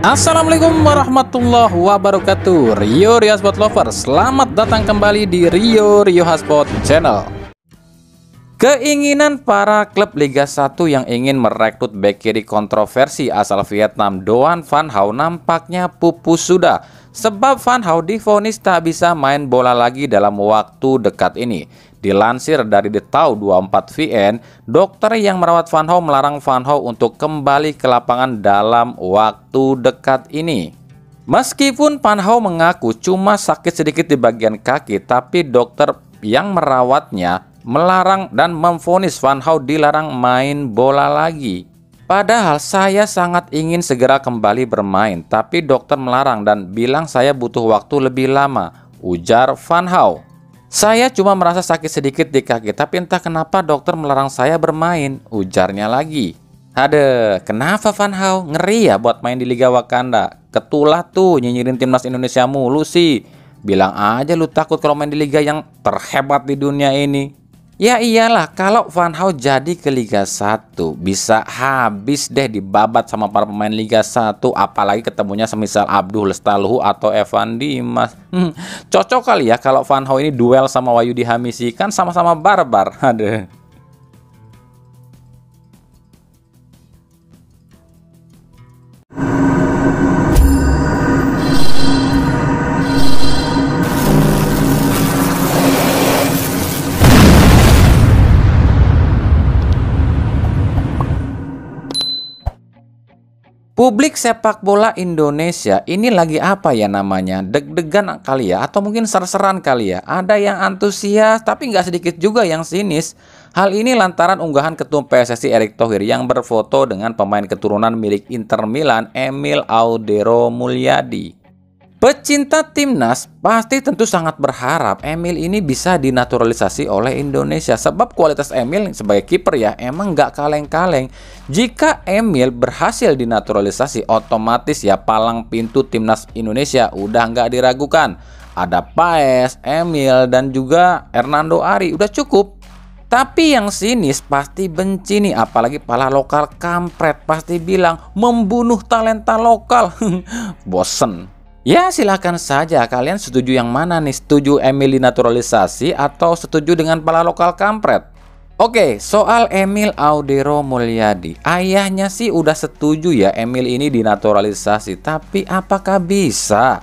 Assalamualaikum warahmatullahi wabarakatuh. Rio Hotspot Lovers, selamat datang kembali di Rio Hotspot Channel. Keinginan para klub Liga 1 yang ingin merekrut bek kiri kontroversi asal Vietnam Doan Van Hau nampaknya pupus sudah, sebab Van Hau divonis tak bisa main bola lagi dalam waktu dekat ini. Dilansir dari The Tau 24VN, dokter yang merawat Van Hau melarang Van Hau untuk kembali ke lapangan dalam waktu dekat ini. Meskipun Van Hau mengaku cuma sakit sedikit di bagian kaki, tapi dokter yang merawatnya melarang dan memvonis Van Hau dilarang main bola lagi. Padahal saya sangat ingin segera kembali bermain, tapi dokter melarang dan bilang saya butuh waktu lebih lama, ujar Van Hau. Saya cuma merasa sakit sedikit di kaki, tapi entah kenapa dokter melarang saya bermain, ujarnya lagi. Aduh, kenapa Van Hau? Ngeri ya buat main di Liga Wakanda. Ketulah tuh nyinyirin timnas Indonesia mulu sih. Bilang aja lu takut kalau main di liga yang terhebat di dunia ini. Ya iyalah, kalau Van Hau jadi ke Liga 1 bisa habis deh dibabat sama para pemain Liga 1, apalagi ketemunya semisal Abdul Lestaluhu atau Evan Dimas. Cocok kali ya kalau Van Hau ini duel sama Wahyudi Hamisi, kan sama-sama barbar. Aduh. Publik sepak bola Indonesia ini lagi apa ya namanya? Deg-degan kali ya, atau mungkin ser-seran kali ya. Ada yang antusias, tapi nggak sedikit juga yang sinis. Hal ini lantaran unggahan Ketum PSSI Erick Thohir yang berfoto dengan pemain keturunan milik Inter Milan, Emil Audero Mulyadi. Pecinta timnas pasti tentu sangat berharap Emil ini bisa dinaturalisasi oleh Indonesia, sebab kualitas Emil sebagai kiper ya emang nggak kaleng-kaleng. Jika Emil berhasil dinaturalisasi, otomatis ya palang pintu timnas Indonesia udah nggak diragukan. Ada Paes, Emil, dan juga Hernando Ari, udah cukup. Tapi yang sinis pasti benci nih, apalagi pala lokal kampret pasti bilang membunuh talenta lokal. Bosen. Ya silakan saja, kalian setuju yang mana nih? Setuju Emil dinaturalisasi atau setuju dengan pala lokal kampret? Oke, soal Emil Audero Mulyadi, ayahnya sih udah setuju ya Emil ini dinaturalisasi, tapi apakah bisa?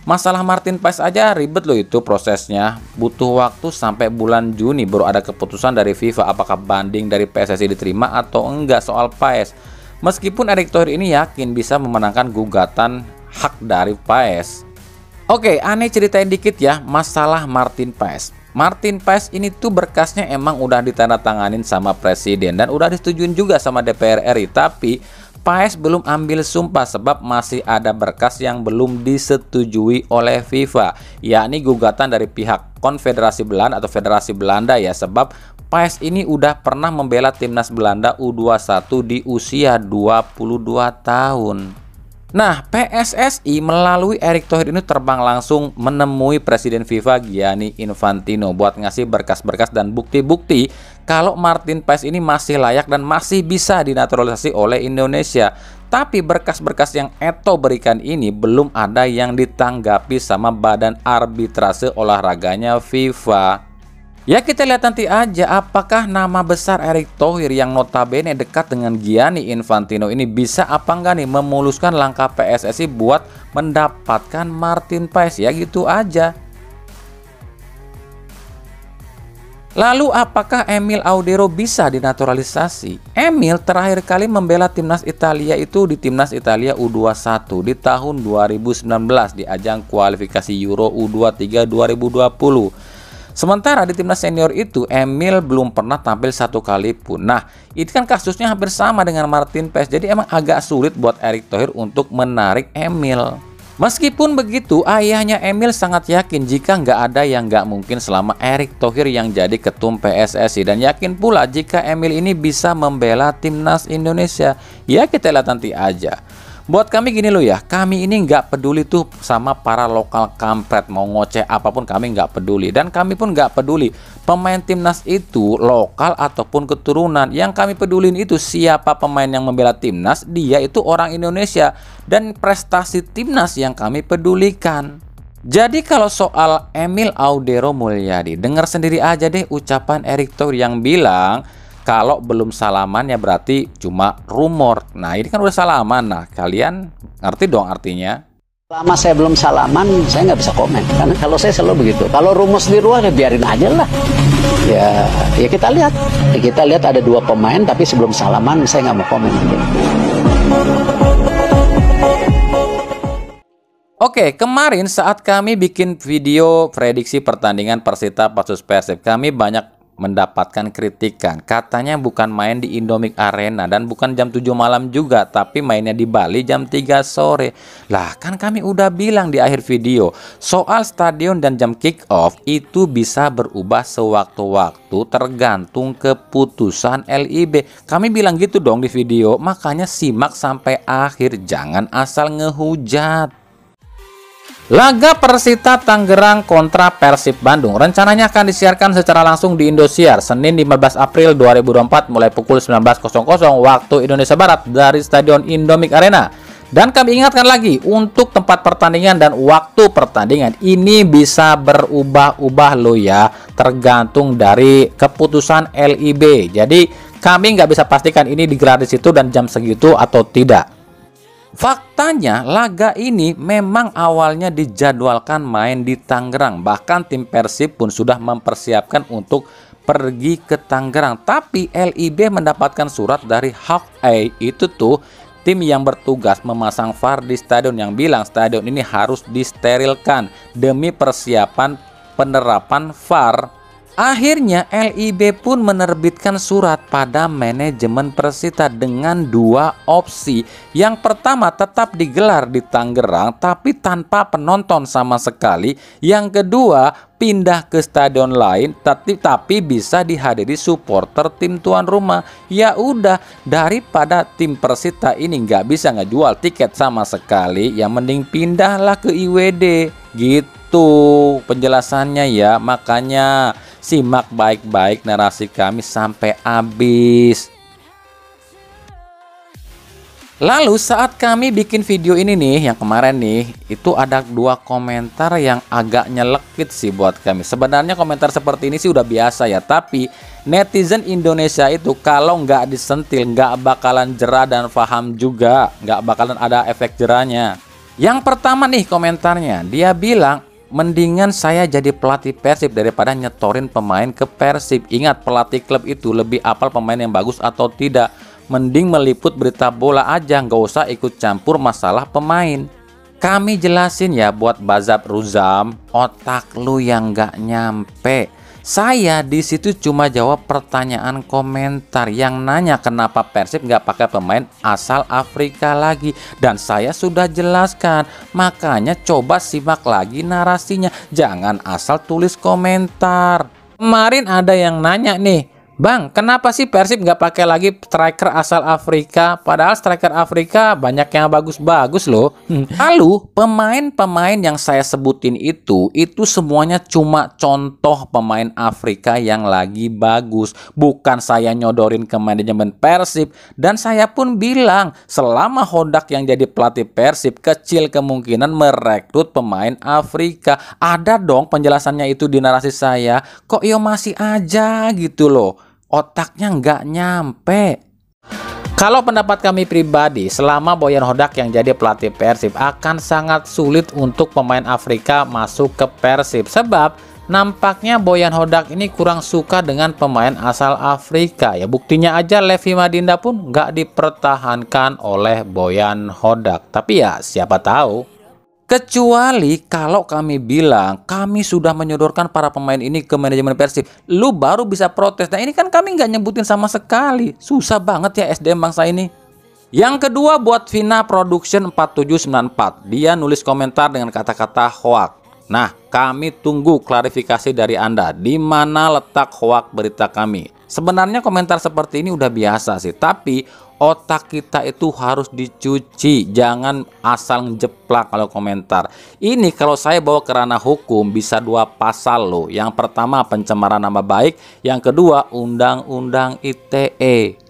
Masalah Martin Paes aja ribet loh itu prosesnya, butuh waktu sampai bulan Juni baru ada keputusan dari FIFA apakah banding dari PSSI diterima atau enggak soal Paes. Meskipun Erick Thohir ini yakin bisa memenangkan gugatan hak dari Paes. Oke, aneh ceritain dikit ya masalah Martin Paes. Martin Paes ini tuh berkasnya emang udah ditandatanganin sama presiden dan udah disetujuin juga sama DPR RI, tapi Paes belum ambil sumpah sebab masih ada berkas yang belum disetujui oleh FIFA, yakni gugatan dari pihak Konfederasi Belanda atau Federasi Belanda ya, sebab Paes ini udah pernah membela timnas Belanda U21 di usia 22 tahun. Nah, PSSI melalui Erick Thohir ini terbang langsung menemui Presiden FIFA Gianni Infantino buat ngasih berkas-berkas dan bukti-bukti kalau Martin Paes ini masih layak dan masih bisa dinaturalisasi oleh Indonesia. Tapi berkas-berkas yang Eto berikan ini belum ada yang ditanggapi sama Badan Arbitrase Olahraganya FIFA. Ya kita lihat nanti aja apakah nama besar Erick Thohir yang notabene dekat dengan Gianni Infantino ini bisa apa enggak nih memuluskan langkah PSSI buat mendapatkan Martin Paes, ya gitu aja. Lalu apakah Emil Audero bisa dinaturalisasi? Emil terakhir kali membela timnas Italia itu di timnas Italia U21 di tahun 2019 di ajang kualifikasi Euro U23 2020. Sementara di timnas senior itu Emil belum pernah tampil satu kali pun. Nah, itu kan kasusnya hampir sama dengan Martin Paes. Jadi emang agak sulit buat Erick Thohir untuk menarik Emil. Meskipun begitu, ayahnya Emil sangat yakin jika nggak ada yang nggak mungkin selama Erick Thohir yang jadi ketum PSSI. Dan yakin pula jika Emil ini bisa membela timnas Indonesia. Ya kita lihat nanti aja. Buat kami gini loh ya, kami ini nggak peduli tuh sama para lokal kampret, mau ngoceh apapun kami nggak peduli. Dan kami pun nggak peduli pemain timnas itu lokal ataupun keturunan. Yang kami pedulin itu siapa pemain yang membela timnas, dia itu orang Indonesia. Dan prestasi timnas yang kami pedulikan. Jadi kalau soal Emil Audero Mulyadi, dengar sendiri aja deh ucapan Erick Thohir yang bilang kalau belum salaman ya berarti cuma rumor. Nah ini kan udah salaman. Nah kalian ngerti dong artinya. Selama saya belum salaman, saya nggak bisa komen. Karena kalau saya selalu begitu. Kalau rumus di luar ya biarin aja lah. Ya kita lihat. Kita lihat ada 2 pemain, tapi sebelum salaman saya nggak mau komen. Oke, kemarin saat kami bikin video prediksi pertandingan Persita versus Persib, kami banyak mendapatkan kritikan. Katanya bukan main di Indomik Arena dan bukan jam 7 malam juga, tapi mainnya di Bali jam 3 sore. Lah kan kami udah bilang di akhir video, soal stadion dan jam kick off itu bisa berubah sewaktu-waktu tergantung keputusan LIB. Kami bilang gitu dong di video, makanya simak sampai akhir, jangan asal ngehujat. Laga Persita Tangerang kontra Persib Bandung rencananya akan disiarkan secara langsung di Indosiar Senin 15 April 2024 mulai pukul 19.00 waktu Indonesia Barat dari Stadion Indomik Arena. Dan kami ingatkan lagi untuk tempat pertandingan dan waktu pertandingan ini bisa berubah-ubah loh ya, tergantung dari keputusan LIB. Jadi kami nggak bisa pastikan ini digelar di situ dan jam segitu atau tidak. Faktanya laga ini memang awalnya dijadwalkan main di Tangerang. Bahkan tim Persib pun sudah mempersiapkan untuk pergi ke Tangerang. Tapi LIB mendapatkan surat dari Hawkeye, itu tuh tim yang bertugas memasang VAR di stadion, yang bilang stadion ini harus disterilkan demi persiapan penerapan VAR. Akhirnya LIB pun menerbitkan surat pada manajemen Persita dengan 2 opsi. Yang pertama tetap digelar di Tangerang tapi tanpa penonton sama sekali. Yang kedua pindah ke stadion lain tapi bisa dihadiri supporter tim tuan rumah. Ya udah, daripada tim Persita ini nggak bisa ngejual tiket sama sekali, ya mending pindahlah ke IWD gitu penjelasannya ya. Makanya simak baik-baik narasi kami sampai habis. Lalu saat kami bikin video ini nih, yang kemarin nih, itu ada 2 komentar yang agak nyelekit sih buat kami. Sebenarnya komentar seperti ini sih udah biasa ya, tapi netizen Indonesia itu kalau nggak disentil nggak bakalan jera dan paham juga, nggak bakalan ada efek jerahnya. Yang pertama nih komentarnya, dia bilang, mendingan saya jadi pelatih Persib daripada nyetorin pemain ke Persib. Ingat, pelatih klub itu lebih apal pemain yang bagus atau tidak. Mending meliput berita bola aja, nggak usah ikut campur masalah pemain. Kami jelasin ya buat Bazab Ruzam, otak lu yang nggak nyampe. Saya di situ cuma jawab pertanyaan komentar yang nanya kenapa Persib nggak pakai pemain asal Afrika lagi, dan saya sudah jelaskan. Makanya coba simak lagi narasinya, jangan asal tulis komentar. Kemarin ada yang nanya nih, Bang, kenapa sih Persib nggak pakai lagi striker asal Afrika? Padahal striker Afrika banyak yang bagus-bagus loh. Lalu pemain-pemain yang saya sebutin itu semuanya cuma contoh pemain Afrika yang lagi bagus. Bukan saya nyodorin ke manajemen Persib. Dan saya pun bilang, selama Hodak yang jadi pelatih Persib, kecil kemungkinan merekrut pemain Afrika. Ada dong penjelasannya itu di narasi saya. Kok yo masih aja gitu loh. Otaknya nggak nyampe. Kalau pendapat kami pribadi, selama Boyan Hodak yang jadi pelatih Persib, akan sangat sulit untuk pemain Afrika masuk ke Persib. Sebab nampaknya Boyan Hodak ini kurang suka dengan pemain asal Afrika. Ya buktinya aja Levi Madinda pun nggak dipertahankan oleh Boyan Hodak. Tapi ya siapa tahu. Kecuali kalau kami bilang kami sudah menyodorkan para pemain ini ke manajemen Persib, lu baru bisa protes. Nah ini kan kami nggak nyebutin sama sekali. Susah banget ya SDM bangsa ini. Yang kedua buat Vina Production 4794, dia nulis komentar dengan kata-kata hoak. Nah kami tunggu klarifikasi dari Anda, di mana letak hoak berita kami. Sebenarnya komentar seperti ini udah biasa sih, tapi Otak kita itu harus dicuci, jangan asal ngejeplak kalau komentar. Ini kalau saya bawa ke ranah hukum bisa 2 pasal loh. Yang pertama pencemaran nama baik, yang kedua Undang-Undang ITE.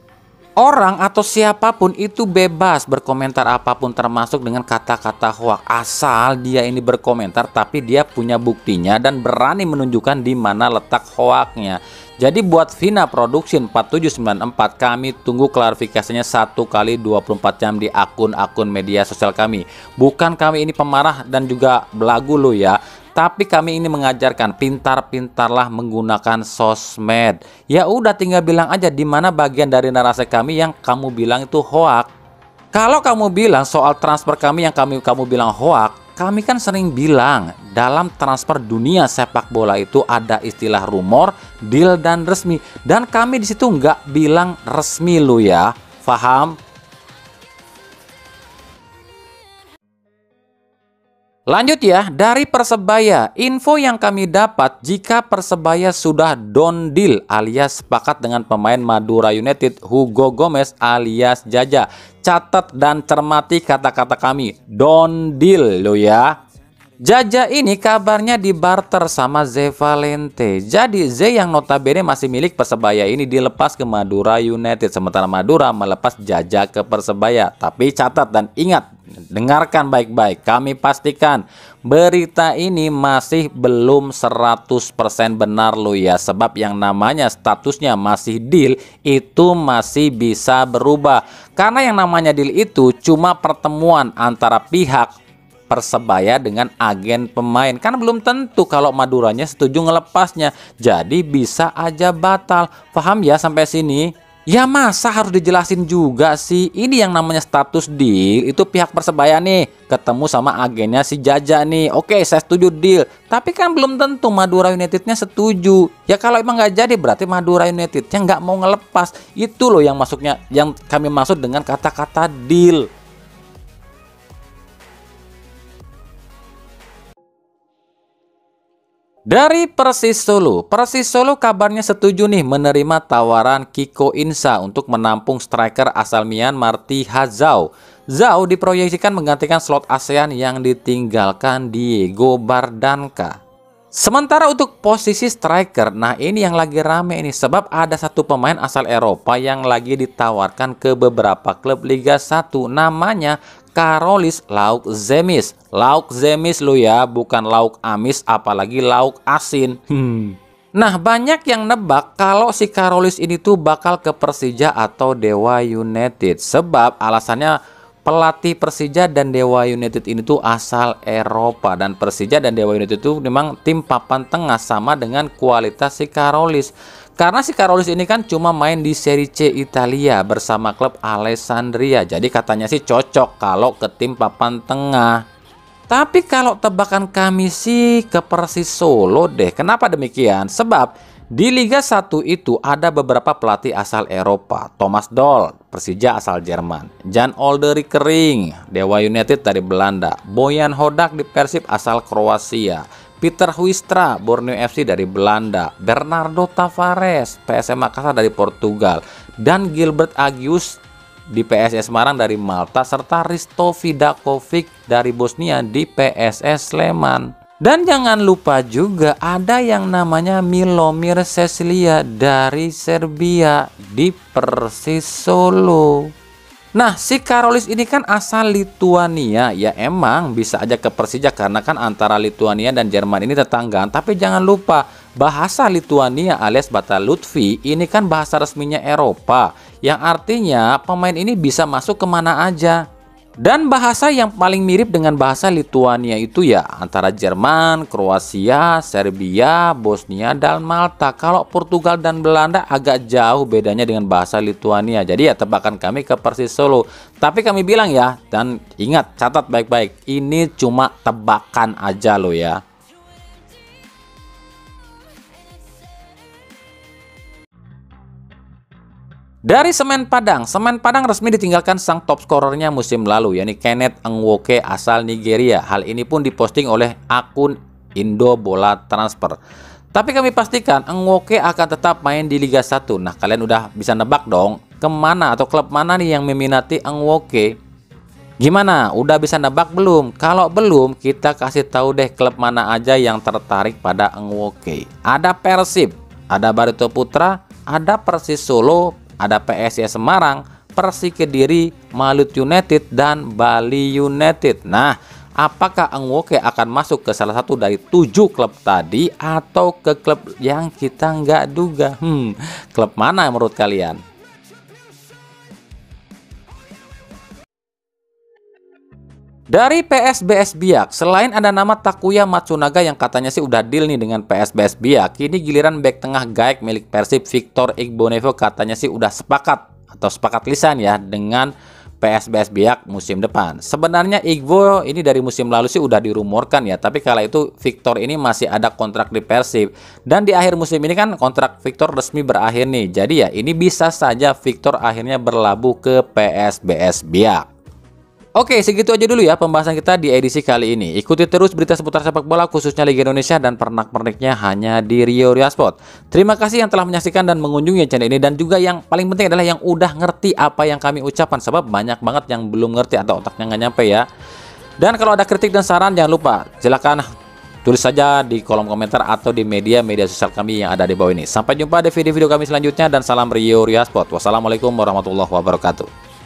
Orang atau siapapun itu bebas berkomentar apapun termasuk dengan kata-kata hoak, asal dia ini berkomentar tapi dia punya buktinya dan berani menunjukkan di mana letak hoaknya. Jadi buat Vina Production 4794 kami tunggu klarifikasinya 1 kali 24 jam di akun-akun media sosial kami. Bukan kami ini pemarah dan juga belagu lo ya. Tapi kami ini mengajarkan pintar-pintarlah menggunakan sosmed. Ya udah tinggal bilang aja di mana bagian dari narasi kami yang kamu bilang itu hoak. Kalau kamu bilang soal transfer kami yang kamu bilang hoak, kami kan sering bilang dalam transfer dunia sepak bola itu ada istilah rumor, deal dan resmi. Dan kami di situ nggak bilang resmi lo ya, paham? Lanjut ya, dari Persebaya, info yang kami dapat jika Persebaya sudah done deal alias sepakat dengan pemain Madura United Hugo Gomez alias Jaja. Catat dan cermati kata-kata kami, done deal lo ya. Jaja ini kabarnya dibarter sama Ze Valente. Jadi Ze yang notabene masih milik Persebaya ini dilepas ke Madura United. Sementara Madura melepas Jaja ke Persebaya. Tapi catat dan ingat, dengarkan baik-baik. Kami pastikan berita ini masih belum 100% benar lo ya. Sebab yang namanya statusnya masih deal itu masih bisa berubah. Karena yang namanya deal itu cuma pertemuan antara pihak Persebaya dengan agen pemain. Kan belum tentu kalau Maduranya setuju ngelepasnya. Jadi bisa aja batal. Paham ya sampai sini? Ya masa harus dijelasin juga sih. Ini yang namanya status deal. Itu pihak Persebaya nih ketemu sama agennya si Jaja nih. Oke, saya setuju deal. Tapi kan belum tentu Madura Unitednya setuju. Ya kalau emang nggak jadi berarti Madura Unitednya nggak mau ngelepas. Itu loh yang masuknya, yang kami maksud dengan kata-kata deal. Dari Persis Solo kabarnya setuju nih menerima tawaran Kiko Insa untuk menampung striker asal Myanmar Tha Zhao. Zhao diproyeksikan menggantikan slot ASEAN yang ditinggalkan Diego Bardanca. Sementara untuk posisi striker, nah ini yang lagi rame ini sebab ada satu pemain asal Eropa yang lagi ditawarkan ke beberapa klub Liga 1 namanya Karolis Laukžemis. Laukžemis lo ya, bukan lauk amis apalagi lauk asin. Nah banyak yang nebak kalau si Karolis ini tuh bakal ke Persija atau Dewa United. Sebab alasannya pelatih Persija dan Dewa United ini tuh asal Eropa. Dan Persija dan Dewa United itu memang tim papan tengah sama dengan kualitas si Karolis. Karena si Karolis ini kan cuma main di Serie C Italia bersama klub Alessandria. Jadi katanya sih cocok kalau ke tim papan tengah. Tapi kalau tebakan kami sih ke Persis Solo deh. Kenapa demikian? Sebab di Liga 1 itu ada beberapa pelatih asal Eropa. Thomas Doll, Persija asal Jerman. Jan Olderik Kering, Dewa United dari Belanda. Boyan Hodak di Persib asal Kroasia. Peter Huistra, Borneo FC dari Belanda. Bernardo Tavares, PSM Makassar dari Portugal. Dan Gilbert Agius di PSS Semarang dari Malta. Serta Risto Vidakovic dari Bosnia di PSS Sleman. Dan jangan lupa juga ada yang namanya Milomir Cecilia dari Serbia di Persis Solo. Nah si Karolis ini kan asal Lituania. Ya emang bisa aja ke Persija karena kan antara Lituania dan Jerman ini tetanggaan. Tapi jangan lupa bahasa Lituania alias Bata Lutfi ini kan bahasa resminya Eropa. Yang artinya pemain ini bisa masuk kemana aja. Dan bahasa yang paling mirip dengan bahasa Lituania itu ya antara Jerman, Kroasia, Serbia, Bosnia, dan Malta. Kalau Portugal dan Belanda agak jauh bedanya dengan bahasa Lituania. Jadi ya tebakan kami ke Persis Solo. Tapi kami bilang ya, dan ingat catat baik-baik, ini cuma tebakan aja loh ya. Dari Semen Padang resmi ditinggalkan sang top scorernya musim lalu, yakni Kenneth Nwoke asal Nigeria. Hal ini pun diposting oleh akun Indo Bola Transfer. Tapi kami pastikan Nwoke akan tetap main di Liga 1. Nah kalian udah bisa nebak dong, kemana atau klub mana nih yang meminati Ang Woke? Gimana? Udah bisa nebak belum? Kalau belum, kita kasih tahu deh klub mana aja yang tertarik pada Ang Woke. Ada Persib, ada Barito Putra, ada Persis Solo, ada PSIS Semarang, Persik Kediri, Malut United, dan Bali United. Nah, apakah Ang Woke akan masuk ke salah satu dari 7 klub tadi atau ke klub yang kita nggak duga? Klub mana menurut kalian? Dari PSBS Biak, selain ada nama Takuya Matsunaga yang katanya sih udah deal nih dengan PSBS Biak, kini giliran bek tengah Gaek milik Persib Victor Igbonevo katanya sih udah sepakat atau sepakat lisan ya dengan PSBS Biak musim depan. Sebenarnya Igbo ini dari musim lalu sih udah dirumorkan ya, tapi kala itu Victor ini masih ada kontrak di Persib, dan di akhir musim ini kan kontrak Victor resmi berakhir nih. Jadi ya ini bisa saja Victor akhirnya berlabuh ke PSBS Biak. Oke, segitu aja dulu ya pembahasan kita di edisi kali ini. Ikuti terus berita seputar sepak bola khususnya Liga Indonesia dan pernak-perniknya hanya di Rio Ria Sport. Terima kasih yang telah menyaksikan dan mengunjungi channel ini, dan juga yang paling penting adalah yang udah ngerti apa yang kami ucapkan, sebab banyak banget yang belum ngerti atau otaknya nggak nyampe ya. Dan kalau ada kritik dan saran jangan lupa silahkan tulis saja di kolom komentar atau di media sosial kami yang ada di bawah ini. Sampai jumpa di video-video kami selanjutnya dan salam Rio Ria Sport. Wassalamualaikum warahmatullahi wabarakatuh.